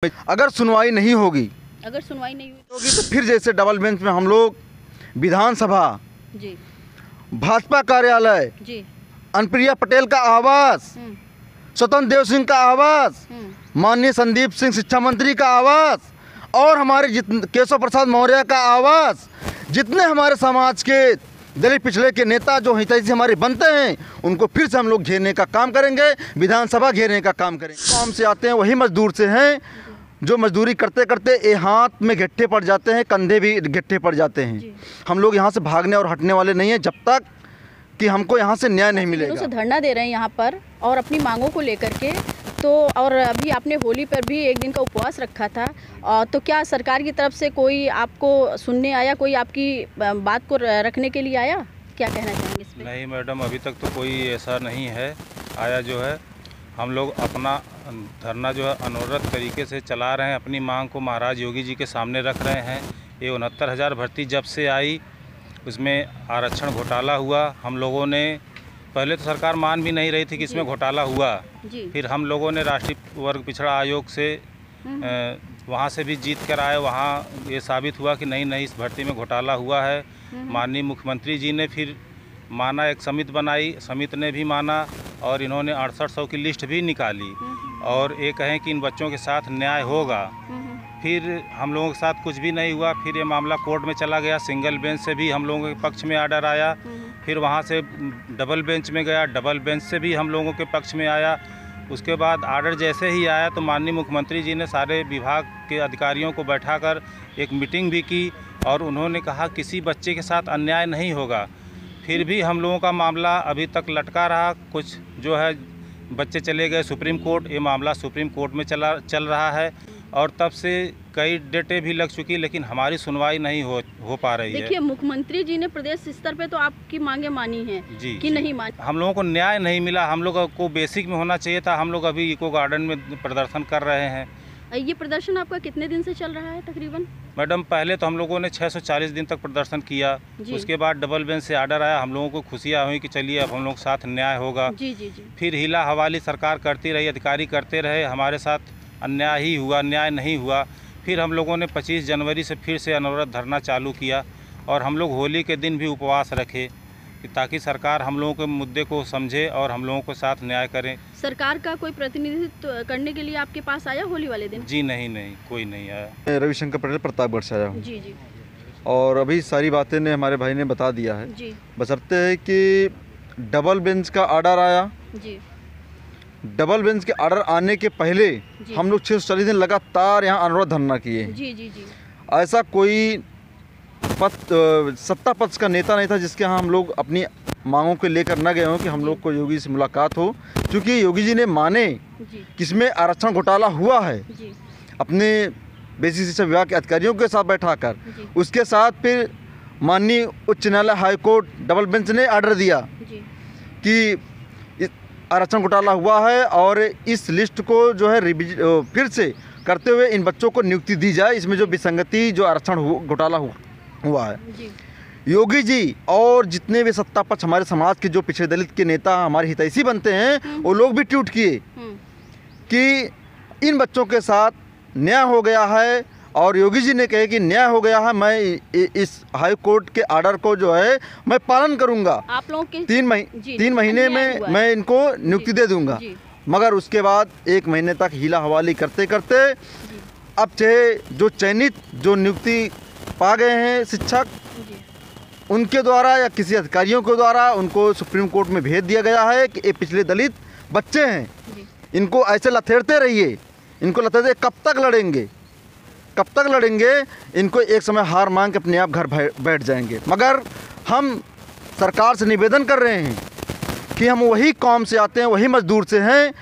अगर सुनवाई नहीं होगी तो फिर जैसे डबल बेंच में हम लोग विधानसभा जी, भाजपा कार्यालय जी, अनुप्रिया पटेल का आवास, स्वतंत्र देव सिंह का आवास, माननीय संदीप सिंह शिक्षा मंत्री का आवास और हमारे केशव प्रसाद मौर्य का आवास, जितने हमारे समाज के दलित पिछड़े के नेता जो हितैषी हमारे बनते हैं उनको फिर से हम लोग घेरने का काम करेंगे, विधानसभा घेरने का काम करेंगे। काम से आते हैं वही मजदूर से हैं जो मजदूरी करते करते ये हाथ में गट्ठे पड़ जाते हैं, कंधे भी गट्ठे पड़ जाते हैं। हम लोग यहाँ से भागने और हटने वाले नहीं हैं जब तक कि हमको यहाँ से न्याय नहीं मिलेगा। से धरना दे रहे हैं यहाँ पर और अपनी मांगों को लेकर के, तो और अभी आपने होली पर भी एक दिन का उपवास रखा था, तो क्या सरकार की तरफ से कोई आपको सुनने आया, कोई आपकी बात को रखने के लिए आया? क्या कहना चाहेंगे इस पर? नहीं मैडम, अभी तक तो कोई ऐसा नहीं है आया। जो है हम लोग अपना धरना जो है अनवरत तरीके से चला रहे हैं, अपनी मांग को महाराज योगी जी के सामने रख रहे हैं। ये 69,000 भर्ती जब से आई उसमें आरक्षण घोटाला हुआ। हम लोगों ने पहले तो सरकार मान भी नहीं रही थी कि इसमें घोटाला हुआ, फिर हम लोगों ने राष्ट्रीय वर्ग पिछड़ा आयोग से वहाँ से भी जीत कर आए। वहाँ ये साबित हुआ कि नहीं इस भर्ती में घोटाला हुआ है। माननीय मुख्यमंत्री जी ने फिर माना, एक समिति बनाई, समिति ने भी माना और इन्होंने 6800 की लिस्ट भी निकाली और ये कहें कि इन बच्चों के साथ न्याय होगा। फिर हम लोगों के साथ कुछ भी नहीं हुआ। फिर ये मामला कोर्ट में चला गया, सिंगल बेंच से भी हम लोगों के पक्ष में आर्डर आया। फिर वहाँ से डबल बेंच में गया, डबल बेंच से भी हम लोगों के पक्ष में आया। उसके बाद आर्डर जैसे ही आया तो माननीय मुख्यमंत्री जी ने सारे विभाग के अधिकारियों को बैठाकर एक मीटिंग भी की और उन्होंने कहा किसी बच्चे के साथ अन्याय नहीं होगा। फिर भी हम लोगों का मामला अभी तक लटका रहा। कुछ जो है बच्चे चले गए सुप्रीम कोर्ट, ये मामला सुप्रीम कोर्ट में चल रहा है और तब से कई डेटें भी लग चुकी, लेकिन हमारी सुनवाई नहीं हो पा रही है। देखिए, मुख्यमंत्री जी ने प्रदेश स्तर पे तो आपकी मांगे मानी हैं कि नहीं मानी? हम लोगों को न्याय नहीं मिला। हम लोग को बेसिक में होना चाहिए था। हम लोग अभी इको गार्डन में प्रदर्शन कर रहे हैं। ये प्रदर्शन आपका कितने दिन से चल रहा है तकरीबन? मैडम, पहले तो हम लोगों ने 640 दिन तक प्रदर्शन किया। उसके बाद डबल बेंच से आर्डर आया। हम लोगों को खुशियाँ हुई कि चलिए अब हम लोग साथ न्याय होगा। फिर हिला हवाली सरकार करती रही, अधिकारी करते रहे, हमारे साथ अन्याय ही हुआ, न्याय नहीं हुआ। फिर हम लोगों ने 25 जनवरी से फिर से अनवरत धरना चालू किया और हम लोग होली के दिन भी उपवास रखे कि ताकि सरकार हम लोगों के मुद्दे को समझे और हम लोगों के साथ न्याय करें। सरकार का कोई प्रतिनिधित्व करने के लिए आपके पास आया होली वाले दिन? जी नहीं, कोई नहीं आया। रविशंकर पटेल प्रतापगढ़ से आया हूँ। जी। और अभी सारी बातें ने हमारे भाई ने बता दिया है जी। बशर्ते है कि डबल बेंच का आर्डर आया जी। डबल बेंच के आर्डर आने के पहले हम लोग 640 दिन लगातार यहाँ अनवरत धरना किए जी। ऐसा कोई सत्ता पक्ष का नेता नहीं था जिसके यहाँ हम लोग अपनी मांगों को लेकर न गए हों कि हम लोग को योगी से मुलाकात हो, क्योंकि योगी जी ने माने कि इसमें आरक्षण घोटाला हुआ है। अपने बेसिक शिक्षा विभाग के अधिकारियों के साथ बैठाकर उसके साथ फिर माननीय उच्च न्यायालय हाईकोर्ट डबल बेंच ने आर्डर दिया कि आरक्षण घोटाला हुआ है और इस लिस्ट को जो है फिर से करते हुए इन बच्चों को नियुक्ति दी जाए, इसमें जो विसंगति जो आरक्षण घोटाला हुआ है। योगी जी और जितने भी सत्ता पक्ष हमारे समाज के जो पिछड़े दलित के नेता हमारे हितैषी बनते हैं वो लोग भी ट्वीट किए कि इन बच्चों के साथ न्याय हो गया है और योगी जी ने कहे कि न्याय हो गया है, मैं इस हाई कोर्ट के आर्डर को जो है मैं पालन करूंगा। आप लोगों के 3 महीने में मैं इनको नियुक्ति दे दूंगा। मगर उसके बाद 1 महीने तक हीला हवाली करते करते अब चाहे जो चयनित जो नियुक्ति पा गए हैं शिक्षक उनके द्वारा या किसी अधिकारियों के द्वारा उनको सुप्रीम कोर्ट में भेज दिया गया है कि ये पिछले दलित बच्चे हैं, इनको ऐसे लथेड़ते रहिए, इनको लथेड़ते कब तक लड़ेंगे, इनको एक समय हार मान के अपने आप घर बैठ जाएंगे। मगर हम सरकार से निवेदन कर रहे हैं कि हम वही कौम से आते हैं, वही मजदूर से हैं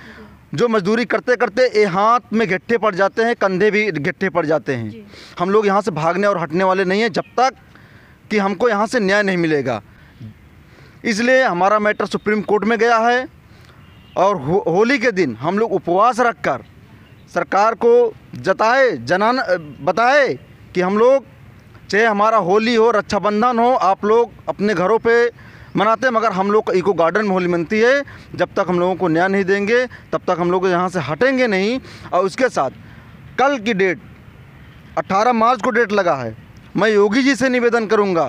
जो मजदूरी करते करते ये हाथ में गट्ठे पड़ जाते हैं, कंधे भी गट्ठे पड़ जाते हैं। हम लोग यहाँ से भागने और हटने वाले नहीं हैं जब तक कि हमको यहाँ से न्याय नहीं मिलेगा। इसलिए हमारा मैटर सुप्रीम कोर्ट में गया है और होली के दिन हम लोग उपवास रखकर सरकार को बताए कि हम लोग चाहे हमारा होली हो, रक्षाबंधन हो, आप लोग अपने घरों पे मनाते हैं, मगर हम लोग इको गार्डन में होली मनती है। जब तक हम लोगों को न्याय नहीं देंगे तब तक हम लोग यहाँ से हटेंगे नहीं। और उसके साथ कल की डेट 18 मार्च को डेट लगा है। मैं योगी जी से निवेदन करूंगा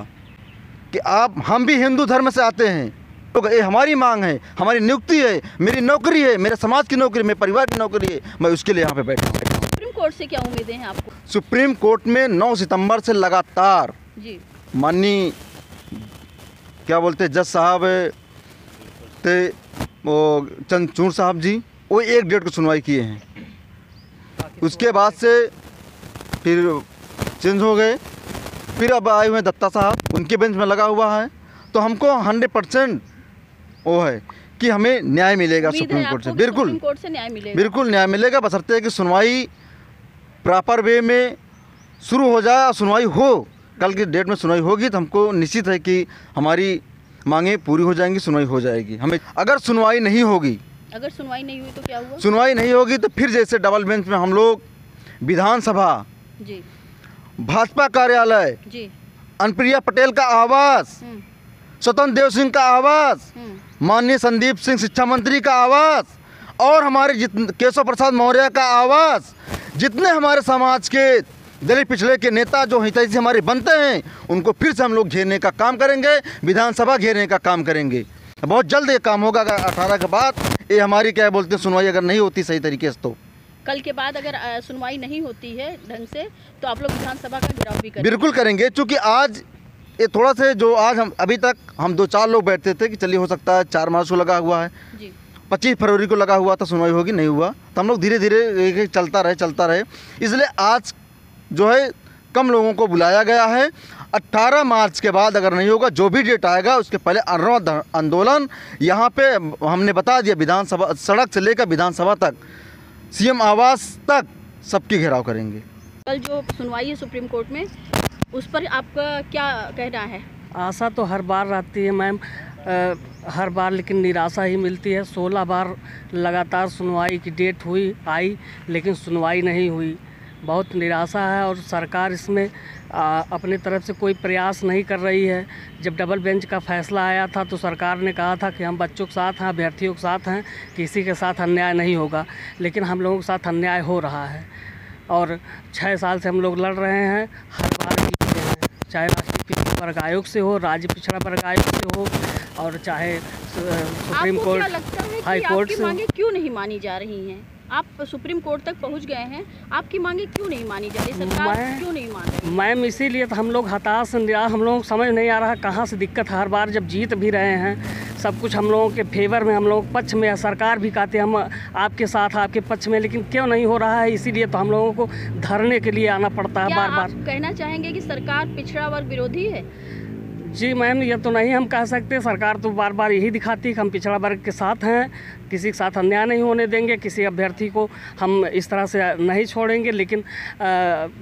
कि हम भी हिंदू धर्म से आते हैं, तो ये हमारी मांग है, हमारी नियुक्ति है, मेरी नौकरी है, मेरे समाज की नौकरी, मेरे परिवार की नौकरी है, मैं उसके लिए यहाँ पे बैठा हूँ। सुप्रीम कोर्ट से क्या उम्मीदें हैं आपको? सुप्रीम कोर्ट में 9 सितंबर से लगातार जी माननीय क्या बोलते जज साहब थे वो चंद्रचूड़ साहब जी, वो 1 डेट को सुनवाई किए हैं। उसके बाद से फिर चेंज हो गए, फिर अब आए हुए दत्ता साहब, उनके बेंच में लगा हुआ है। तो हमको 100% वो है कि हमें न्याय मिलेगा सुप्रीम कोर्ट से। बिल्कुल सुप्रीम कोर्ट से न्याय मिलेगा, बिल्कुल न्याय मिलेगा, बशर्ते कि सुनवाई प्रॉपर वे में शुरू हो जाए और सुनवाई हो। कल की डेट में सुनवाई होगी तो हमको निश्चित है कि हमारी मांगें पूरी हो जाएंगी, सुनवाई हो जाएगी। हमें अगर सुनवाई नहीं होगी, अगर सुनवाई नहीं हुई तो क्या हुआ? सुनवाई नहीं होगी तो फिर जैसे डबल बेंच में हम लोग विधानसभा, जी भाजपा कार्यालय, जी अनुप्रिया पटेल का आवास, स्वतंत्र देव सिंह का आवास, माननीय संदीप सिंह शिक्षा मंत्री का आवास और हमारे केशव प्रसाद मौर्य का आवास, जितने हमारे समाज के दलित पिछड़े के नेता जो हितैषी हमारे बनते हैं, उनको फिर से हम लोग घेरने का काम करेंगे, विधानसभा घेरने का काम करेंगे। बहुत जल्द ये काम होगा। अगर 18 के बाद ये हमारी क्या बोलते हैं सुनवाई अगर नहीं होती सही तरीके से, तो कल के बाद अगर सुनवाई नहीं होती है ढंग से तो आप लोग विधानसभा का घेराव भी करेंगे? बिल्कुल करेंगे, क्योंकि आज ये थोड़ा से जो आज हम अभी तक हम 2-4 लोग बैठते थे कि चलिए हो सकता है 4 मार्च को लगा हुआ है, जी 25 फरवरी को लगा हुआ था सुनवाई होगी, नहीं हुआ, तो हम लोग धीरे धीरे चलता रहे। इसलिए आज जो है कम लोगों को बुलाया गया है। 18 मार्च के बाद अगर नहीं होगा, जो भी डेट आएगा उसके पहले अनवरत आंदोलन यहाँ पे हमने बता दिया, विधानसभा सड़क से लेकर विधानसभा तक, सीएम आवास तक सबकी घेराव करेंगे। कल जो सुनवाई है सुप्रीम कोर्ट में, उस पर आपका क्या कहना है? आशा तो हर बार रहती है मैम, हर बार, लेकिन निराशा ही मिलती है। 16 बार लगातार सुनवाई की डेट आई लेकिन सुनवाई नहीं हुई। बहुत निराशा है और सरकार इसमें अपने तरफ से कोई प्रयास नहीं कर रही है। जब डबल बेंच का फैसला आया था तो सरकार ने कहा था कि हम बच्चों के साथ हैं, अभ्यर्थियों के साथ हैं, किसी के साथ अन्याय नहीं होगा, लेकिन हम लोगों के साथ अन्याय हो रहा है। और 6 साल से हम लोग लड़ रहे हैं, हर बार जीतते हैं, चाहे राष्ट्रीय पिछड़ा वर्ग आयोग से हो, राज्य पिछड़ा वर्ग आयोग से हो, और चाहे सुप्रीम कोर्ट, हाई कोर्ट से। मांगे क्यों नहीं मानी जा रही हैं? आप सुप्रीम कोर्ट तक पहुंच गए हैं, आपकी मांगे क्यों नहीं मानी जा रही? सरकार क्यों नहीं मान रही? मैम इसीलिए तो हम लोग हताश निराश, हम लोग समझ नहीं आ रहा कहाँ से दिक्कत है। हर बार जब जीत भी रहे हैं, सब कुछ हम लोगों के फेवर में, हम लोग पक्ष में है, सरकार भी कहते हैं हम आपके साथ, आपके पक्ष में, लेकिन क्यों नहीं हो रहा है? इसीलिए तो हम लोगों को धरने के लिए आना पड़ता है बार बार। कहना चाहेंगे कि सरकार पिछड़ा वर्ग विरोधी है? जी मैम, ये तो नहीं हम कह सकते। सरकार तो बार बार यही दिखाती है कि हम पिछड़ा वर्ग के साथ हैं, किसी के साथ अन्याय नहीं होने देंगे, किसी अभ्यर्थी को हम इस तरह से नहीं छोड़ेंगे। लेकिन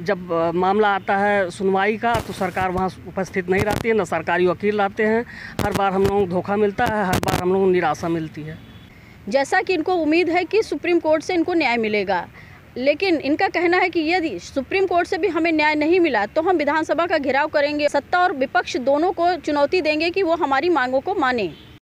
जब मामला आता है सुनवाई का तो सरकार वहाँ उपस्थित नहीं रहती है, न सरकारी वकील रहते हैं। हर बार हम लोगों को धोखा मिलता है, हर बार हम लोगों को निराशा मिलती है। जैसा कि इनको उम्मीद है कि सुप्रीम कोर्ट से इनको न्याय मिलेगा, लेकिन इनका कहना है कि यदि सुप्रीम कोर्ट से भी हमें न्याय नहीं मिला तो हम विधानसभा का घेराव करेंगे। सत्ता और विपक्ष दोनों को चुनौती देंगे कि वो हमारी मांगों को माने।